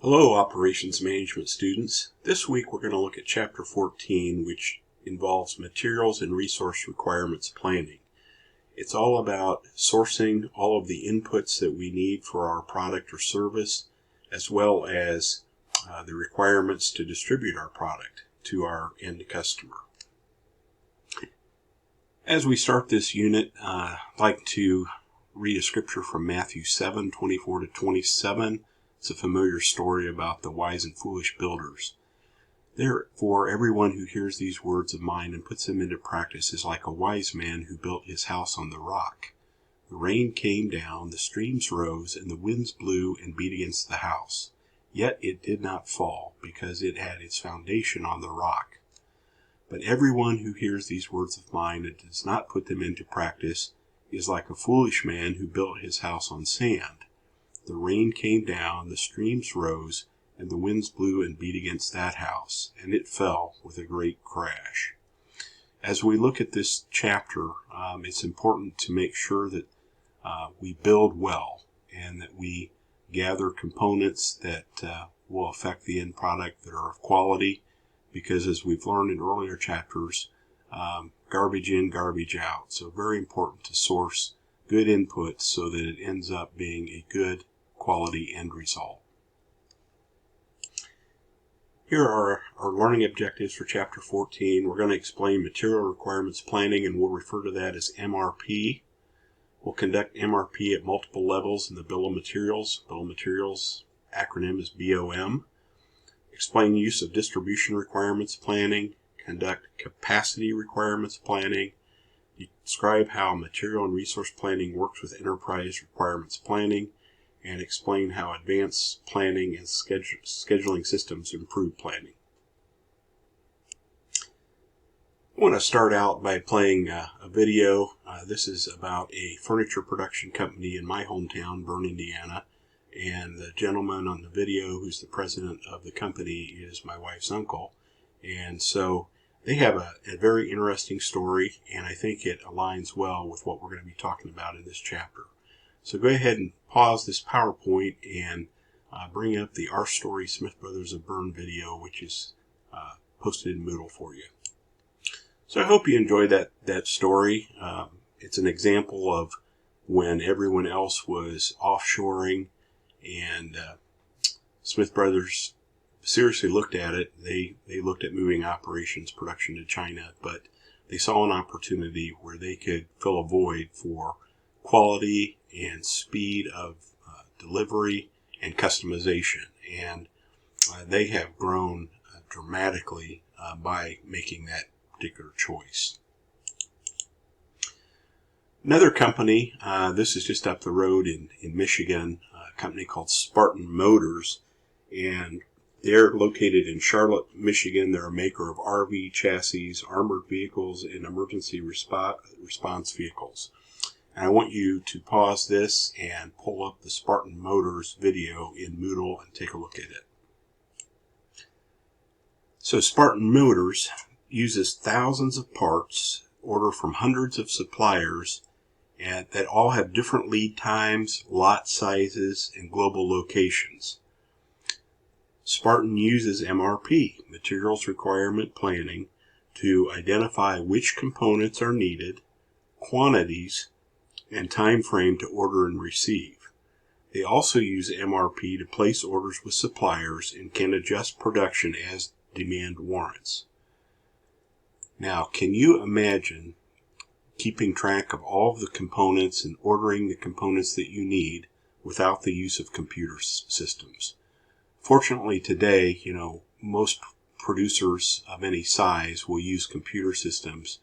Hello, Operations Management students. This week we're going to look at Chapter 14, which involves Materials and Resource Requirements Planning. It's all about sourcing all of the inputs that we need for our product or service, as well as the requirements to distribute our product to our end customer. As we start this unit, I'd like to read a scripture from Matthew 7:24-27. It's a familiar story about the wise and foolish builders. Therefore, everyone who hears these words of mine and puts them into practice is like a wise man who built his house on the rock. The rain came down, the streams rose, and the winds blew and beat against the house. Yet it did not fall, because it had its foundation on the rock. But everyone who hears these words of mine and does not put them into practice is like a foolish man who built his house on sand. The rain came down, the streams rose, and the winds blew and beat against that house, and it fell with a great crash. As we look at this chapter, it's important to make sure that we build well and that we gather components that will affect the end product that are of quality, because as we've learned in earlier chapters, garbage in, garbage out. So very important to source good inputs so that it ends up being a good quality end result. Here are our learning objectives for Chapter 14. We're going to explain Material Requirements Planning, and we'll refer to that as MRP. We'll conduct MRP at multiple levels in the Bill of Materials. Bill of Materials acronym is BOM. Explain use of Distribution Requirements Planning. Conduct Capacity Requirements Planning. Describe how Material and Resource Planning works with Enterprise Requirements Planning, and explain how advanced planning and scheduling systems improve planning. I want to start out by playing a video. This is about a furniture production company in my hometown, Berne, Indiana, and the gentleman on the video who's the president of the company is my wife's uncle. And so they have a very interesting story, and I think it aligns well with what we're going to be talking about in this chapter. So go ahead and pause this PowerPoint and bring up the Our Story Smith Brothers of Berne video, which is posted in Moodle for you. So I hope you enjoyed that story. It's an example of when everyone else was offshoring and Smith Brothers seriously looked at it. They looked at moving operations production to China, but they saw an opportunity where they could fill a void for quality and speed of delivery and customization, and they have grown dramatically by making that particular choice. Another company, this is just up the road in Michigan, a company called Spartan Motors, and they're located in Charlotte, Michigan. They're a maker of RV chassis, armored vehicles, and emergency response vehicles. And I want you to pause this and pull up the Spartan Motors video in Moodle and take a look at it. So Spartan Motors uses thousands of parts, order from hundreds of suppliers, and that all have different lead times, lot sizes, and global locations. Spartan uses MRP, Materials Requirement Planning, to identify which components are needed, quantities, and time frame to order and receive. They also use MRP to place orders with suppliers and can adjust production as demand warrants. Now, can you imagine keeping track of all of the components and ordering the components that you need without the use of computer systems? Fortunately today, most producers of any size will use computer systems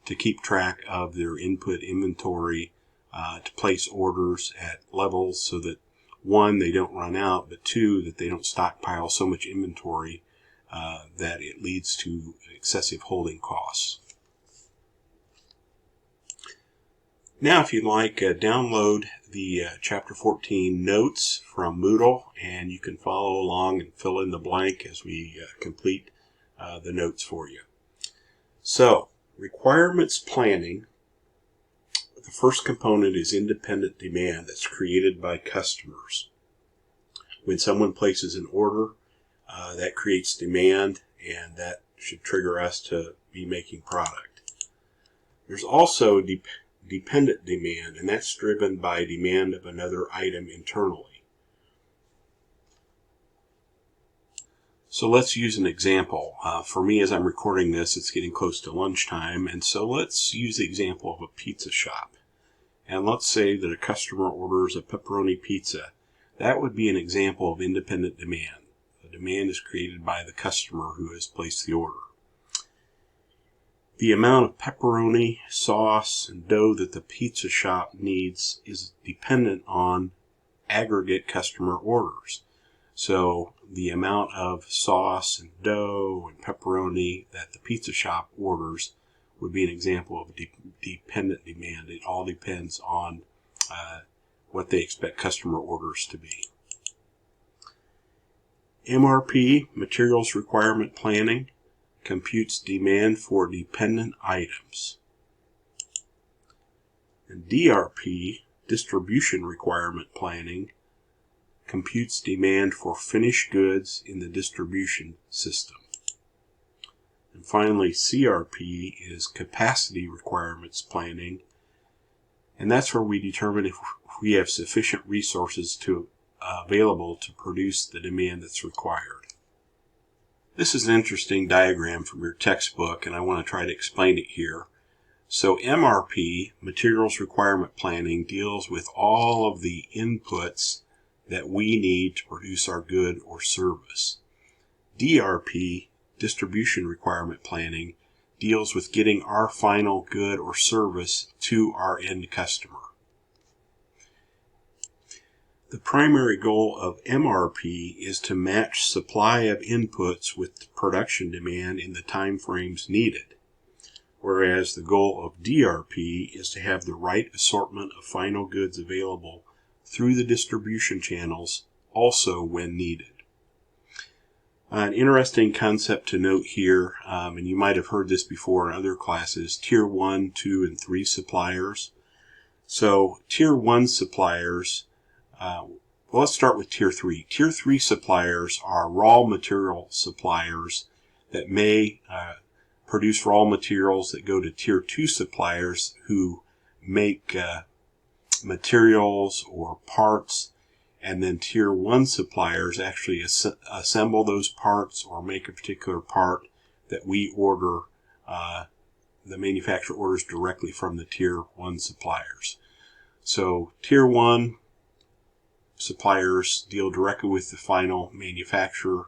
to keep track of their input inventory, to place orders at levels so that, one, they don't run out, but two, that they don't stockpile so much inventory that it leads to excessive holding costs. Now, if you'd like, download the Chapter 14 notes from Moodle, and you can follow along and fill in the blank as we complete the notes for you. So, requirements planning. The first component is independent demand that's created by customers. When someone places an order, that creates demand, and that should trigger us to be making product. There's also dependent demand, and that's driven by demand of another item internally. So let's use an example. For me, as I'm recording this, it's getting close to lunchtime, and so let's use the example of a pizza shop. And let's say that a customer orders a pepperoni pizza. That would be an example of independent demand. The demand is created by the customer who has placed the order. The amount of pepperoni, sauce, and dough that the pizza shop needs is dependent on aggregate customer orders. So the amount of sauce and dough and pepperoni that the pizza shop orders would be an example of dependent demand. It all depends on what they expect customer orders to be. MRP, Materials Requirement Planning, computes demand for dependent items. And DRP, Distribution Requirement Planning, computes demand for finished goods in the distribution system. And finally, CRP is Capacity Requirements Planning, and that's where we determine if we have sufficient resources available to produce the demand that's required. This is an interesting diagram from your textbook, and I want to try to explain it here. So MRP, Materials Requirement Planning, deals with all of the inputs that we need to produce our good or service. DRP, Distribution Requirement Planning, deals with getting our final good or service to our end customer. The primary goal of MRP is to match supply of inputs with production demand in the time frames needed, whereas the goal of DRP is to have the right assortment of final goods available through the distribution channels also when needed. An interesting concept to note here, and you might have heard this before in other classes, Tier 1, 2, and 3 suppliers. So Tier 1 suppliers, let's start with Tier 3. Tier 3 suppliers are raw material suppliers that may produce raw materials that go to Tier 2 suppliers who make materials or parts, and then Tier 1 suppliers actually assemble those parts or make a particular part that we order, the manufacturer orders directly from the Tier 1 suppliers. So Tier 1 suppliers deal directly with the final manufacturer.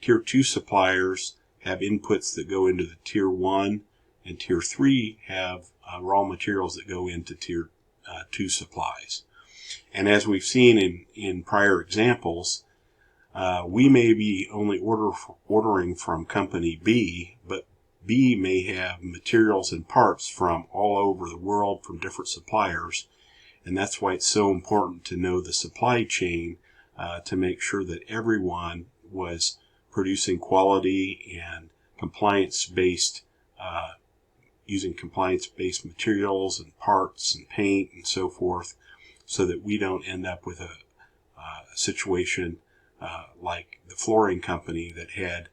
Tier 2 suppliers have inputs that go into the Tier 1, and Tier 3 have raw materials that go into Tier 2 supplies. And as we've seen in prior examples, we may be only ordering from company B, but B may have materials and parts from all over the world from different suppliers. And that's why it's so important to know the supply chain to make sure that everyone was producing quality and compliance-based, using compliance-based materials and parts and paint and so forth, so that we don't end up with a situation like the flooring company that had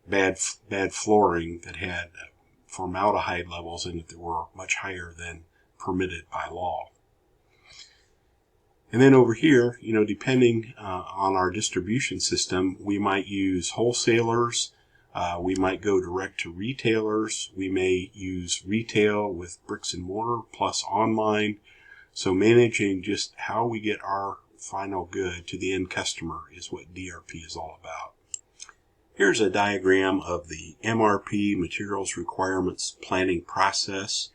bad flooring that had formaldehyde levels in it that were much higher than permitted by law. And then over here, depending on our distribution system, we might use wholesalers, we might go direct to retailers, we may use retail with bricks and mortar plus online. So managing just how we get our final good to the end customer is what DRP is all about. Here's a diagram of the MRP, Materials Requirements Planning Process.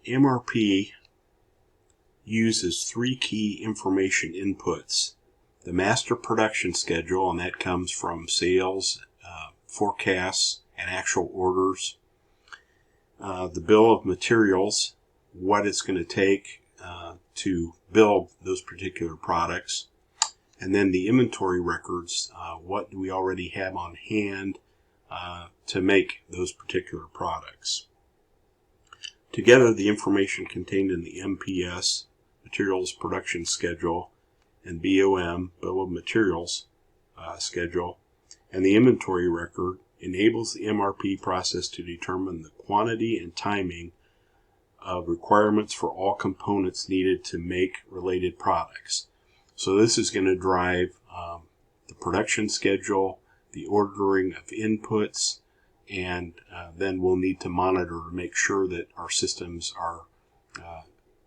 MRP uses 3 key information inputs: the master production schedule, and that comes from sales, forecasts, and actual orders. The bill of materials, what it's going to take to build those particular products. And then the inventory records, what do we already have on hand to make those particular products. Together, the information contained in the MPS, Materials Production Schedule, and BOM, Bill of Materials schedule, and the inventory record enables the MRP process to determine the quantity and timing of requirements for all components needed to make related products. So this is going to drive the production schedule, the ordering of inputs, and then we'll need to monitor to make sure that our systems are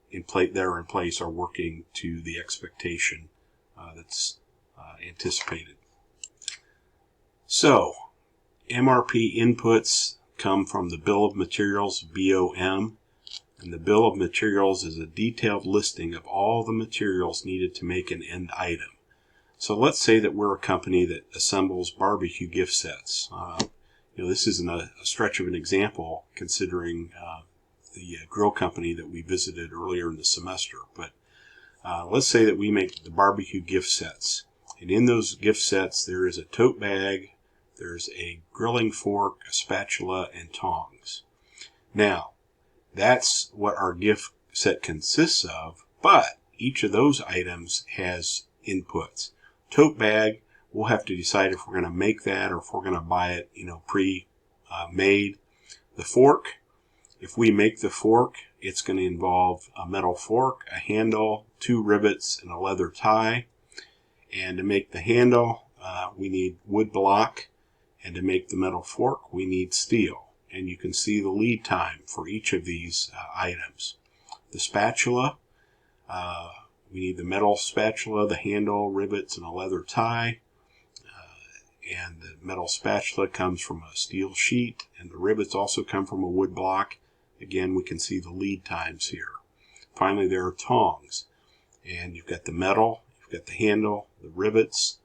in place are working to the expectation that's anticipated. So MRP inputs come from the Bill of Materials, BOM, and the Bill of Materials is a detailed listing of all the materials needed to make an end item. So let's say that we're a company that assembles barbecue gift sets. This isn't a stretch of an example considering the grill company that we visited earlier in the semester. But let's say that we make the barbecue gift sets. And in those gift sets, there is a tote bag, there's a grilling fork, a spatula, and tongs. Now, that's what our gift set consists of, but each of those items has inputs. Tote bag, we'll have to decide if we're going to make that or if we're going to buy it, pre-made. The fork, if we make the fork, it's going to involve a metal fork, a handle, 2 rivets, and a leather tie. And to make the handle, we need wood block. And to make the metal fork, we need steel. And you can see the lead time for each of these items. The spatula, we need the metal spatula, the handle, rivets, and a leather tie. And the metal spatula comes from a steel sheet, and the rivets also come from a wood block. Again, we can see the lead times here. Finally, there are tongs. And you've got the metal, you've got the handle, the rivets,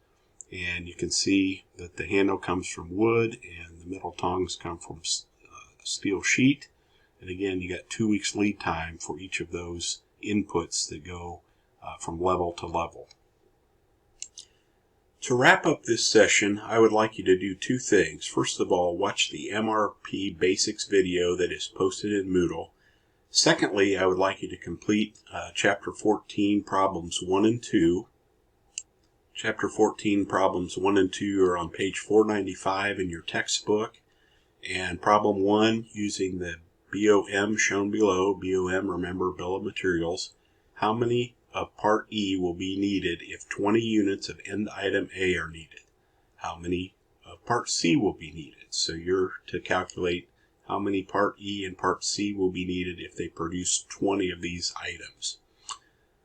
and you can see that the handle comes from wood and the metal tongs come from steel sheet. And again, you got 2 weeks lead time for each of those inputs that go from level to level. To wrap up this session, I would like you to do 2 things. First of all, watch the MRP Basics video that is posted in Moodle. Secondly, I would like you to complete Chapter 14, Problems 1 and 2. Chapter 14, Problems 1 and 2 are on page 495 in your textbook. And Problem 1, using the BOM shown below, BOM, remember, Bill of Materials, how many of Part E will be needed if 20 units of end item A are needed? How many of Part C will be needed? So you're to calculate how many Part E and Part C will be needed if they produce 20 of these items.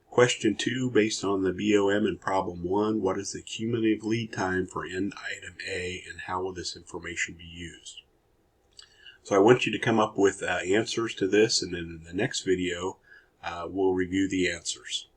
Question 2, based on the BOM in Problem 1, what is the cumulative lead time for end item A and how will this information be used? So I want you to come up with answers to this, and then in the next video we'll review the answers.